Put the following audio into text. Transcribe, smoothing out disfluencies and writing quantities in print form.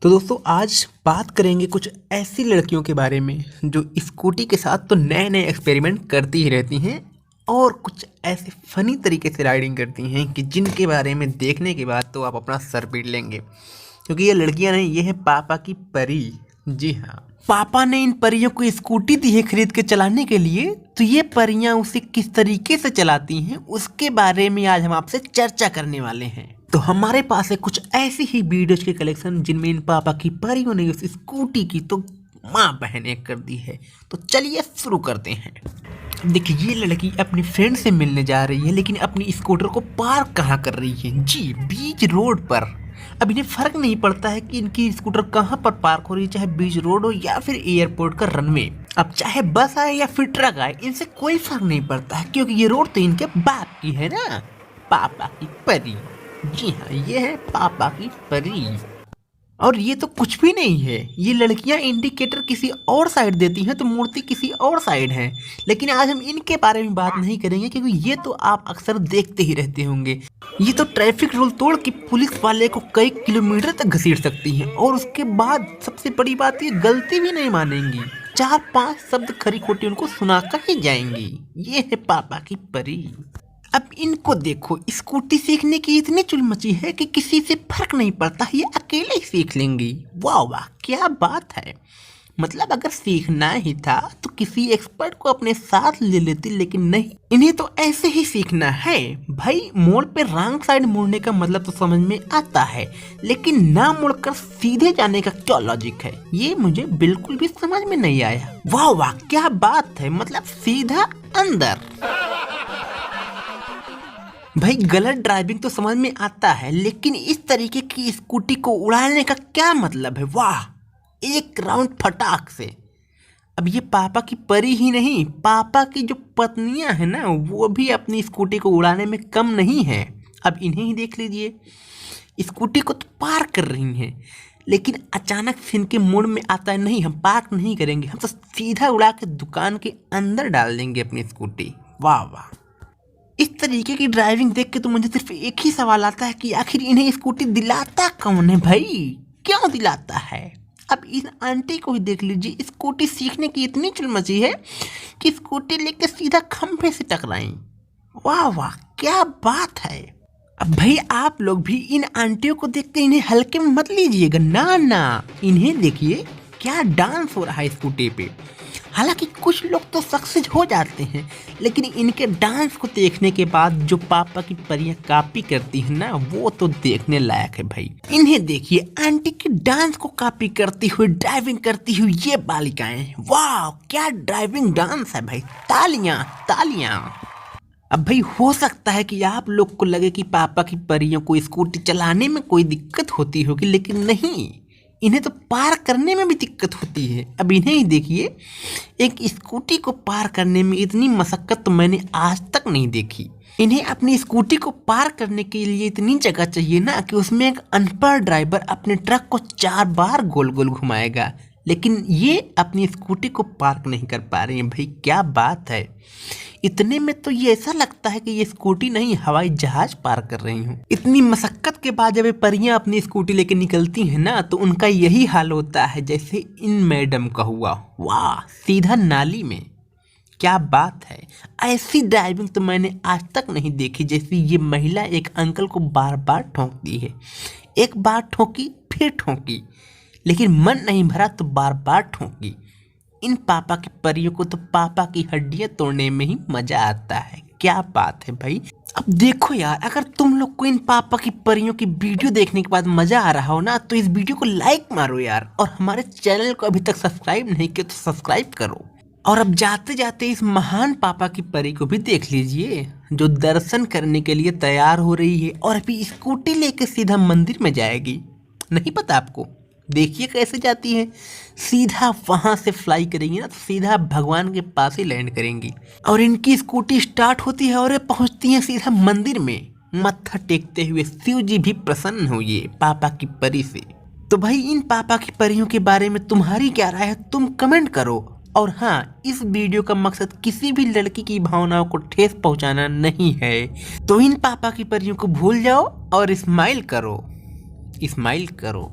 तो दोस्तों आज बात करेंगे कुछ ऐसी लड़कियों के बारे में जो स्कूटी के साथ तो नए नए एक्सपेरिमेंट करती ही रहती हैं और कुछ ऐसे फनी तरीके से राइडिंग करती हैं कि जिनके बारे में देखने के बाद तो आप अपना सर पीट लेंगे, क्योंकि ये लड़कियां नहीं, ये है पापा की परी। जी हाँ, पापा ने इन परियों को स्कूटी दी है खरीद के चलाने के लिए, तो ये परियां उसे किस तरीके से चलाती हैं उसके बारे में आज हम आपसे चर्चा करने वाले हैं। तो हमारे पास है कुछ ऐसी ही वीडियोज के कलेक्शन जिनमें इन पापा की परियों ने उस स्कूटी की तो माँ बहन एक कर दी है। तो चलिए शुरू करते हैं। देखिए, ये लड़की अपनी फ्रेंड से मिलने जा रही है, लेकिन अपनी स्कूटर को पार्क कहाँ कर रही है? जी, बीच रोड पर। अब इन्हें फर्क नहीं पड़ता है कि इनकी स्कूटर कहाँ पर पार्क हो रही है, चाहे बीच रोड हो या फिर एयरपोर्ट का रनवे। अब चाहे बस आए या फिर ट्रक आए, इनसे कोई फर्क नहीं पड़ता है, क्योंकि ये रोड तो इनके बाप की है ना, पापा की परी। जी हाँ, ये है पापा की परी। और ये तो कुछ भी नहीं है, ये लड़कियां इंडिकेटर किसी और साइड देती हैं तो मूर्ति किसी और साइड है। लेकिन आज हम इनके बारे में बात नहीं करेंगे, क्योंकि ये तो आप अक्सर देखते ही रहते होंगे। ये तो ट्रैफिक रूल तोड़ के पुलिस वाले को कई किलोमीटर तक घसीट सकती हैं, और उसके बाद सबसे बड़ी बात, ये गलती भी नहीं मानेंगी, 4-5 शब्द खरी खोटी उनको सुनाकर ही जाएंगी। ये है पापा की परी। अब इनको देखो, स्कूटी सीखने की इतनी चुल मची है कि किसी से फर्क नहीं पड़ता, ये अकेले ही सीख लेंगी। वाह वाह, क्या बात है। मतलब अगर सीखना ही था तो किसी एक्सपर्ट को अपने साथ ले लेती, लेकिन नहीं, इन्हें तो ऐसे ही सीखना है। भाई, मोड़ पे रॉन्ग साइड मुड़ने का मतलब तो समझ में आता है, लेकिन ना मुड़कर सीधे जाने का क्या लॉजिक है, ये मुझे बिल्कुल भी समझ में नहीं आया। वाह वाह, क्या बात है। मतलब सीधा अंदर। भाई, गलत ड्राइविंग तो समझ में आता है, लेकिन इस तरीके की स्कूटी को उड़ाने का क्या मतलब है? वाह, एक राउंड फटाक से। अब ये पापा की परी ही नहीं, पापा की जो पत्नियां हैं ना, वो भी अपनी स्कूटी को उड़ाने में कम नहीं है। अब इन्हें ही देख लीजिए, स्कूटी को तो पार्क कर रही हैं, लेकिन अचानक से इनके मूड में आता है, नहीं, हम पार्क नहीं करेंगे, हम तो सीधा उड़ा के दुकान के अंदर डाल देंगे अपनी स्कूटी। वाह वाह, इस तरीके की ड्राइविंग देख के तो मुझे सिर्फ एक ही सवाल आता है कि आखिर इन्हें स्कूटी दिलाता कौन है? भाई, क्यों दिलाता है? अब इन आंटी को ही देख लीजिए, स्कूटी सीखने की इतनी चुल मची है कि स्कूटी लेके सीधा खंभे से टकराई। वाह वाह, क्या बात है। अब भाई, आप लोग भी इन आंटियों को देखते इन्हें हल्के में मत लीजिएगा, ना ना, इन्हें देखिए क्या डांस हो रहा है स्कूटी पे। हालांकि कुछ लोग तो सक्सेस हो जाते हैं, लेकिन इनके डांस को देखने के बाद जो पापा की परियां कॉपी करती हैं ना, वो तो देखने लायक है भाई। इन्हें देखिए, आंटी की डांस को कॉपी करती हुई, ड्राइविंग करती हुई ये बालिकाएं। वाह, क्या ड्राइविंग डांस है भाई, तालियां तालियां। अब भाई, हो सकता है कि आप लोग को लगे कि पापा की परियों को स्कूटी चलाने में कोई दिक्कत होती होगी, लेकिन नहीं, इन्हें तो पार करने में भी दिक्कत होती है। अब इन्हें ही देखिए, एक स्कूटी को पार करने में इतनी मशक्कत तो मैंने आज तक नहीं देखी। इन्हें अपनी स्कूटी को पार करने के लिए इतनी जगह चाहिए ना कि उसमें एक अनपढ़ ड्राइवर अपने ट्रक को 4 बार गोल गोल घुमाएगा, लेकिन ये अपनी स्कूटी को पार्क नहीं कर पा रही हैं। भाई, क्या बात है। इतने में तो ये ऐसा लगता है कि ये स्कूटी नहीं, हवाई जहाज पार कर रही हूँ। इतनी मशक्कत के बाद जब ये परियां अपनी स्कूटी लेके निकलती हैं ना, तो उनका यही हाल होता है जैसे इन मैडम का हुआ। वाह, सीधा नाली में। क्या बात है। ऐसी ड्राइविंग तो मैंने आज तक नहीं देखी, जैसी ये महिला एक अंकल को बार बार ठोंकती है। एक बार ठोकी, फिर ठोकी, लेकिन मन नहीं भरा तो बार बार ठोकी। इन पापा की परियों को तो पापा की हड्डियां तोड़ने में ही मजा आता है। क्या बात है भाई। अब देखो यार, अगर तुम लोग को इन पापा की परियों की वीडियो देखने के बाद मजा आ रहा हो ना, तो इस वीडियो को लाइक मारो यार, और हमारे चैनल को अभी तक सब्सक्राइब नहीं किया तो सब्सक्राइब करो। और अब जाते जाते इस महान पापा की परी को भी देख लीजिए, जो दर्शन करने के लिए तैयार हो रही है और अभी स्कूटी लेके सीधा मंदिर में जाएगी। नहीं पता आपको? देखिए कैसे जाती है, सीधा वहां से फ्लाई करेंगी ना, तो सीधा भगवान के पास ही लैंड करेंगी। और इनकी स्कूटी स्टार्ट होती है और ये पहुंचती है सीधा मंदिर में। मत्था टेकते हुए शिव जी भी प्रसन्न हुए पापा की परी से। तो भाई, इन पापा की परियों के बारे में तुम्हारी क्या राय है, तुम कमेंट करो। और हाँ, इस वीडियो का मकसद किसी भी लड़की की भावनाओं को ठेस पहुंचाना नहीं है, तो इन पापा की परियों को भूल जाओ और स्माइल करो, स्माइल करो।